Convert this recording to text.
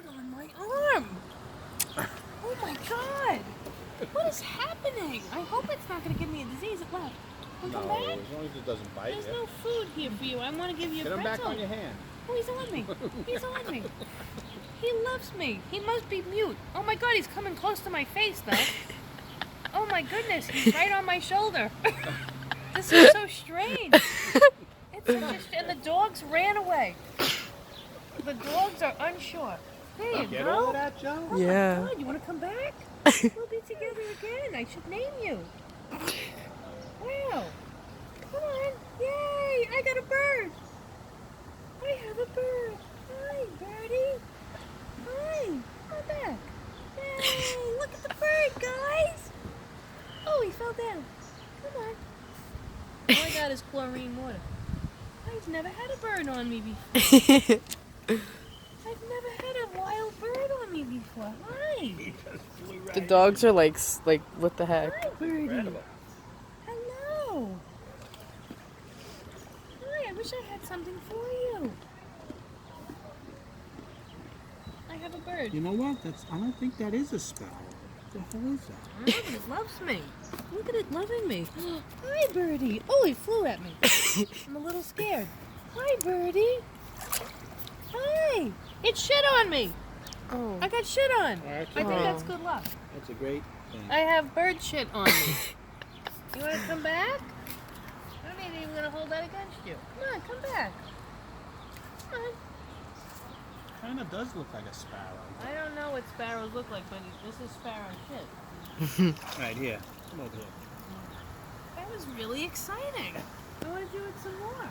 bird on my arm. Oh my God. What is happening? I hope it's not going to give me a disease. It left. Will come back? As long as it doesn't bite There's you. no food here for you. I want to give you a Get him pretzel. back on your hand. Oh, he's on me. He's on me. He loves me. He must be mute. Oh my God, he's coming close to my face though. Oh my goodness, he's right on my shoulder. This is so strange. It's such and the dogs ran away. The dogs are unsure. There you Get go. over that, Joe? Oh Yeah. my God, you want to come back? We'll be together again. I should name you. Wow. Come on. Yay, I got a bird. I have a bird. Hi, birdie. Hi. Come back. Yay, look at the bird, guys. Oh, he fell down. Come on. All I got is chlorine water. I've never had a bird on me before. I've never had a wild bird on me before. Hi. The dogs are like, what the heck? Hi, birdie. Hello. Hi, I wish I had something for you. I have a bird. You know what? I don't think that is a sparrow. What the hell is that? I know, but it loves me. Look at it loving me. Hi, birdie. Oh, he flew at me. I'm a little scared. Hi, birdie. Hi. It shit on me. Oh. I got shit on. That's I think all. that's good luck. That's a great thing. I have bird shit on me. You want to come back? I'm not even going to hold that against you. Come on, come back. Come on. Kind of does look like a sparrow. I don't know what sparrows look like, but this is sparrow shit. Right here. Come over here. That was really exciting. I want to do it some more.